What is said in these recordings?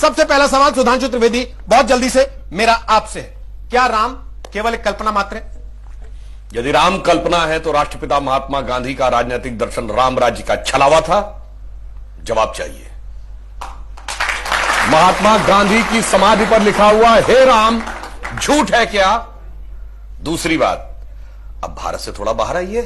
सबसे पहला सवाल सुधांशु त्रिवेदी, बहुत जल्दी से मेरा आपसे है, क्या राम केवल एक कल्पना मात्र है? यदि राम कल्पना है तो राष्ट्रपिता महात्मा गांधी का राजनीतिक दर्शन राम राज्य का छलावा था? जवाब चाहिए। महात्मा गांधी की समाधि पर लिखा हुआ हे राम झूठ है क्या? दूसरी बात, अब भारत से थोड़ा बाहर आइए।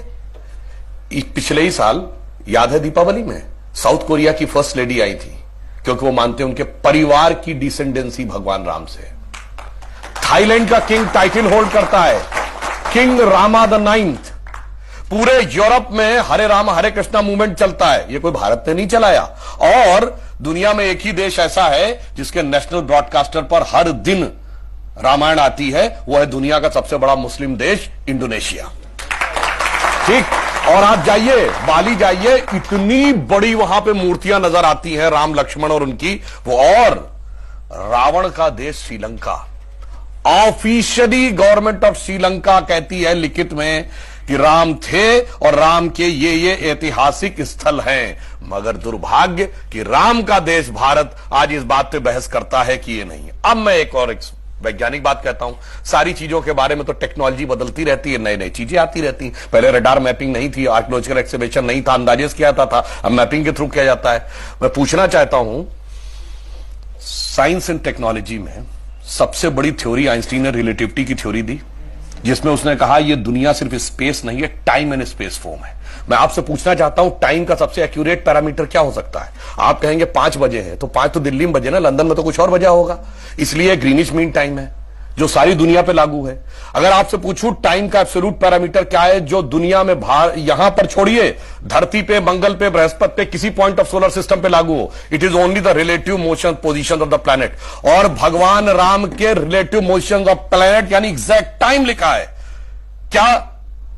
पिछले ही साल याद है दीपावली में साउथ कोरिया की फर्स्ट लेडी आई थी, क्योंकि वो मानते हैं उनके परिवार की डिसेंडेंसी भगवान राम से। थाईलैंड का किंग टाइटल होल्ड करता है, किंग रामा द 9th। पूरे यूरोप में हरे राम हरे कृष्णा मूवमेंट चलता है, ये कोई भारत ने नहीं चलाया। और दुनिया में एक ही देश ऐसा है जिसके नेशनल ब्रॉडकास्टर पर हर दिन रामायण आती है, वो है दुनिया का सबसे बड़ा मुस्लिम देश इंडोनेशिया। ठीक, और आप जाइए बाली जाइए, इतनी बड़ी वहां पे मूर्तियां नजर आती हैं राम लक्ष्मण और उनकी वो। और रावण का देश Sri Lanka, officially government of Sri Lanka कहती है लिखित में कि राम थे और राम के ये ऐतिहासिक स्थल हैं, मगर दुर्भाग्य कि राम का देश भारत आज इस बात पे बहस करता है कि ये नहीं है। अब मैं एक और वैज्ञानिक बात कहता हूं, सारी चीजों के बारे में तो टेक्नोलॉजी बदलती रहती है, नई नई चीजें आती रहती। पहले रडार मैपिंग नहीं थी, आर्कियोलॉजिकल एक्सकवेशन नहीं था, अंदाजे किया जाता था, अब मैपिंग के थ्रू किया जाता है। मैं पूछना चाहता हूं, साइंस एंड टेक्नोलॉजी में सबसे बड़ी थ्योरी आइंस्टीन ने रिलेटिविटी की थ्योरी दी, जिसमें उसने कहा यह दुनिया सिर्फ स्पेस नहीं है, टाइम एंड स्पेस फॉर्म है। मैं आपसे पूछना चाहता हूं, टाइम का सबसे एक्यूरेट पैरामीटर क्या हो सकता है? आप कहेंगे 5 बजे है, तो 5 तो दिल्ली में बजे ना, लंदन में तो कुछ और बजा होगा, इसलिए ग्रीनिश मीन टाइम है जो सारी दुनिया पे लागू है। अगर आपसे पूछूं टाइम का एब्सोल्यूट पैरामीटर क्या है जो दुनिया में यहां पर छोड़िए, धरती पे, मंगल पे, बृहस्पति पे, किसी पॉइंट ऑफ सोलर सिस्टम पे लागू हो, it is only the relative motion position of the planet. और भगवान राम के रिलेटिव मोशन ऑफ प्लैनेट यानी एग्जैक्ट टाइम लिखा है। क्या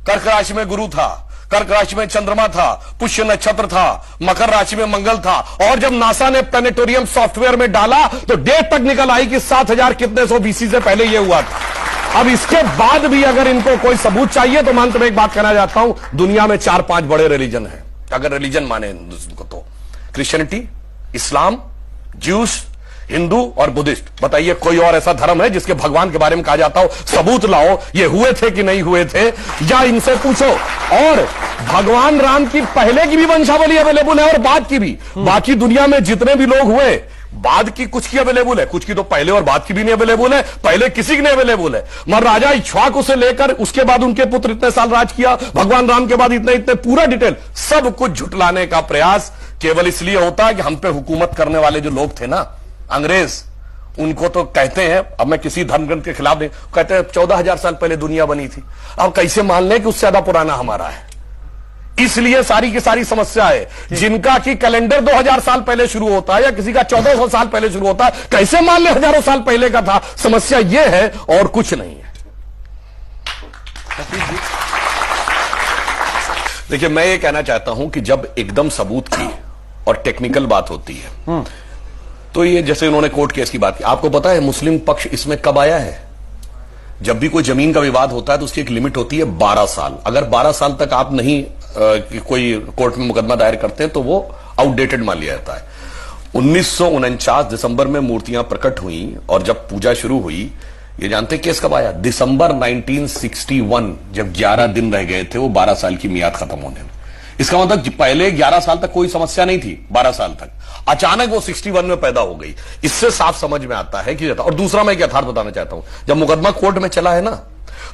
कर्क राशि में गुरु था, कर्क राशि में चंद्रमा था, पुष्य नक्षत्र था, मकर राशि में मंगल था, और जब नासा ने प्लैनेटोरियम सॉफ्टवेयर में डाला तो डेट तक निकल आई कि 7000 कितने सौ बीसी से पहले यह हुआ था। अब इसके बाद भी अगर इनको कोई सबूत चाहिए तो मैं अंत में एक बात कहना चाहता हूं, दुनिया में 4-5 बड़े रिलीजन हैं, अगर रिलीजन माने को तो क्रिश्चियनिटी, इस्लाम, ज्यूस, हिंदू और बुद्धिस्ट। बताइए कोई और ऐसा धर्म है जिसके भगवान के बारे में कहा जाता हो सबूत लाओ ये हुए थे कि नहीं हुए थे, या इनसे पूछो। और भगवान राम की पहले की भी वंशावली अवेलेबल है और बाद की भी। बाकी दुनिया में जितने भी लोग हुए, बाद की कुछ की अवेलेबल है, कुछ की तो पहले और बाद की भी नहीं अवेलेबल है, पहले किसी की नहीं अवेलेबल है। मगर राजा इक्ष्वाकु से लेकर उसके बाद उनके पुत्र इतने साल राज किया, भगवान राम के बाद इतने इतने, पूरा डिटेल सब कुछ झुटलाने का प्रयास केवल इसलिए होता है कि हम पे हुकूमत करने वाले जो लोग थे ना, अंग्रेज, उनको तो कहते हैं, अब मैं किसी धर्म ग्रंथ के खिलाफ नहीं, कहते हैं 14,000 साल पहले दुनिया बनी थी। अब कैसे मान लें कि उससे ज्यादा पुराना हमारा है? इसलिए सारी की सारी समस्या है। जिनका कि कैलेंडर 2000 साल पहले शुरू होता है या किसी का 1400 साल पहले शुरू होता है, कैसे मान ले हजारों साल पहले का था? समस्या यह है और कुछ नहीं है। देखिए, मैं ये कहना चाहता हूं कि जब एकदम सबूत की और टेक्निकल बात होती है तो ये जैसे उन्होंने कोर्ट केस की बात की, आपको पता है मुस्लिम पक्ष इसमें कब आया है? जब भी कोई जमीन का विवाद होता है तो उसकी एक लिमिट होती है 12 साल। अगर 12 साल तक आप नहीं कोई कोर्ट में मुकदमा दायर करते हैं तो वो आउटडेटेड मान लिया जाता है। 1949 दिसंबर में मूर्तियां प्रकट हुई और जब पूजा शुरू हुई, ये जानते केस कब आया? दिसंबर 1961, जब 11 दिन रह गए थे वो 12 साल की मियाद खत्म होने में। इसका मतलब पहले 11 साल तक कोई समस्या नहीं थी, 12 साल तक अचानक वो 61 में पैदा हो गई। इससे साफ समझ में आता है कि, और दूसरा मैं एक यथार्थ बताना चाहता हूं, जब मुकदमा कोर्ट में चला है ना,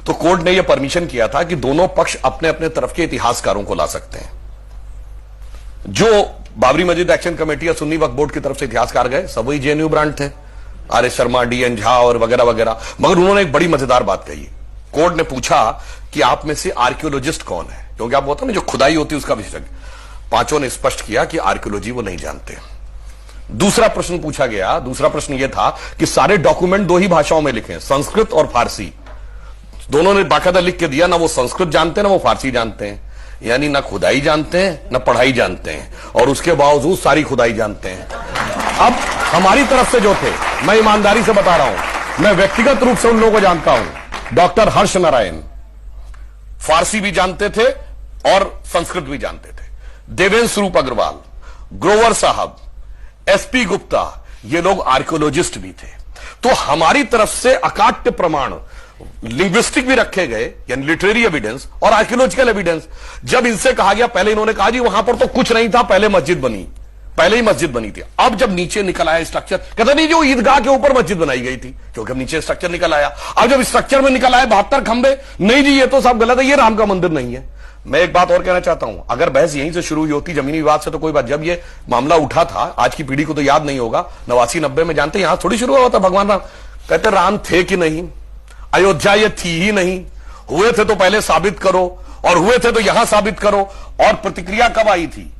तो कोर्ट ने यह परमिशन किया था कि दोनों पक्ष अपने अपने तरफ के इतिहासकारों को ला सकते हैं। जो बाबरी मस्जिद एक्शन कमेटी या सुन्नी वक्फ बोर्ड की तरफ से इतिहासकार गए सब वही जेएनयू ब्रांड थे, आर.एस. शर्मा, डी.एन. झा और वगैरह वगैरह। मगर उन्होंने एक बड़ी मजेदार बात कही। कोर्ट ने पूछा कि आप में से आर्कियोलॉजिस्ट कौन है, क्योंकि आप होता ना जो खुदाई होती है उसका विशेषज्ञ। पांचों ने स्पष्ट किया कि आर्कियोलॉजी वो नहीं जानते। दूसरा प्रश्न पूछा गया, दूसरा प्रश्न यह था कि सारे डॉक्यूमेंट 2 ही भाषाओं में लिखे, संस्कृत और फारसी। दोनों ने बाकायदा लिख के दिया, ना वो संस्कृत जानते हैं ना वो फारसी जानते हैं, यानी ना खुदाई जानते हैं ना पढ़ाई जानते हैं, और उसके बावजूद सारी खुदाई जानते हैं। अब हमारी तरफ से जो थे, मैं ईमानदारी से बता रहा हूं, मैं व्यक्तिगत रूप से उन लोगों को जानता हूं। डॉक्टर हर्ष नारायण फारसी भी जानते थे और संस्कृत भी जानते थे। देवेंद्र स्वरूप अग्रवाल, ग्रोवर साहब, एसपी गुप्ता, ये लोग आर्कियोलॉजिस्ट भी थे। तो हमारी तरफ से अकाट्य प्रमाण लिंग्विस्टिक भी रखे गए, यानी लिटरेरी एविडेंस और आर्कियोलॉजिकल एविडेंस। जब इनसे कहा गया, पहले इन्होंने कहा जी वहां पर तो कुछ नहीं था, पहले मस्जिद बनी, पहले ही मस्जिद बनी थी। अब जब नीचे निकल आया स्ट्रक्चर, कहते नहीं जो ईदगाह के ऊपर मस्जिद बनाई गई थी, क्योंकि अब नीचे स्ट्रक्चर निकल आया। अब जब स्ट्रक्चर में निकल आए 72 खंबे, नहीं जी ये तो सब गलत है, ये राम का मंदिर नहीं है। मैं एक बात और कहना चाहता हूं, अगर बहस यहीं से शुरू हुई होती जमीनी विवाद से तो कोई बात, जब ये मामला उठा था, आज की पीढ़ी को तो याद नहीं होगा, 89-90 में जानते यहां थोड़ी शुरू हुआ था भगवान राम। कहते राम थे कि नहीं, अयोध्या ये थी ही नहीं, हुए थे तो पहले साबित करो, और हुए थे तो यहां साबित करो। और प्रतिक्रिया कब आई थी,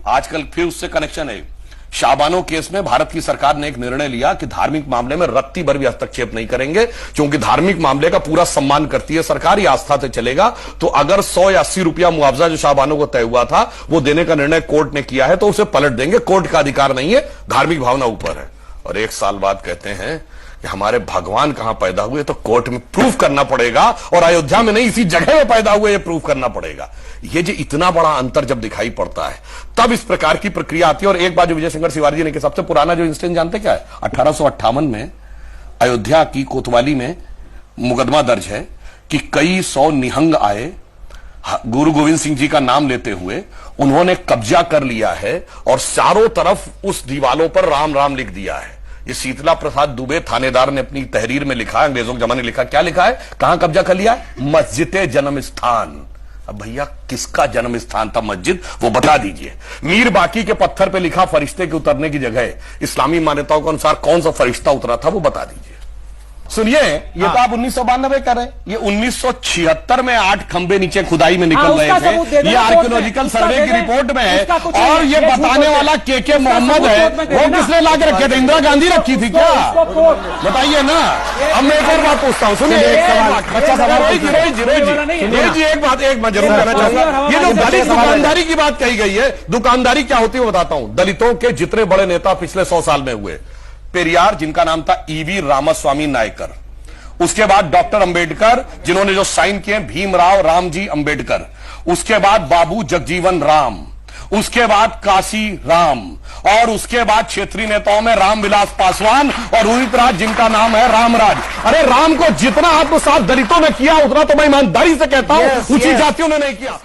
आजकल फिर उससे कनेक्शन है। शाबानो केस में भारत की सरकार ने एक निर्णय लिया कि धार्मिक मामले में रत्ती भर भी हस्तक्षेप नहीं करेंगे, क्योंकि धार्मिक मामले का पूरा सम्मान करती है सरकार, ये आस्था से चलेगा। तो अगर 100 या 80 रुपया मुआवजा जो शाबानो को तय हुआ था वो देने का निर्णय कोर्ट ने किया है, तो उसे पलट देंगे, कोर्ट का अधिकार नहीं है, धार्मिक भावना ऊपर है। और एक साल बाद कहते हैं कि हमारे भगवान कहां पैदा हुए, तो कोर्ट में प्रूफ करना पड़ेगा, और अयोध्या में नहीं इसी जगह में पैदा हुए ये प्रूफ करना पड़ेगा। ये जो इतना बड़ा अंतर जब दिखाई पड़ता है तब इस प्रकार की प्रक्रिया आती है। और एक बात जो विजय शंकर तिवारी जी ने, सबसे पुराना जो इंसिडेंट जानते क्या है, 1858 में अयोध्या की कोतवाली में मुकदमा दर्ज है कि कई 100 निहंग आए, गुरु गोविंद सिंह जी का नाम लेते हुए उन्होंने कब्जा कर लिया है, और चारों तरफ उस दीवालों पर राम राम लिख दिया है। ये शीतला प्रसाद दुबे थानेदार ने अपनी तहरीर में लिखा है, अंग्रेजों के जमाने लिखा, क्या लिखा है, कहां कब्जा कर लिया है, मस्जिद जन्म स्थान। अब भैया किसका जन्म स्थान था मस्जिद, वो बता दीजिए। मीर बाकी के पत्थर पे लिखा फरिश्ते के उतरने की जगह, इस्लामी मान्यताओं के अनुसार कौन सा फरिश्ता उतरा था वो बता दीजिए। सुनिए, ये तो आप 1992 कर रहे हैं, ये 1976 में 8 खंबे नीचे खुदाई में निकल रहे थे, ये आर्कियोलॉजिकल सर्वे की रिपोर्ट में है। और ये बताने वाला के मोहम्मद है, वो किसने ला के रखे थे, इंदिरा गांधी रखी थी क्या, बताइए ना। अब मैं एक और बात पूछता हूँ, सुनिए एक बात मैं जरूर कहना चाहूंगा। ये जो दलित दुकानदारी की बात कही गई है, दुकानदारी क्या होती है बताता हूं। दलितों के जितने बड़े नेता पिछले 100 साल में हुए, पेरियार जिनका नाम था ईवी रामास्वामी नायकर, उसके बाद डॉक्टर अंबेडकर जिन्होंने जो साइन किए भीमराव रामजी अंबेडकर, उसके बाद बाबू जगजीवन राम, उसके बाद काशी राम, और उसके बाद क्षेत्रीय नेताओं में रामविलास पासवान और उदित राज जिनका नाम है रामराज। अरे राम को जितना आत्मसात दलितों ने किया उतना तो मैं ईमानदारी से कहता हूं ऊंची जातियों ने नहीं किया।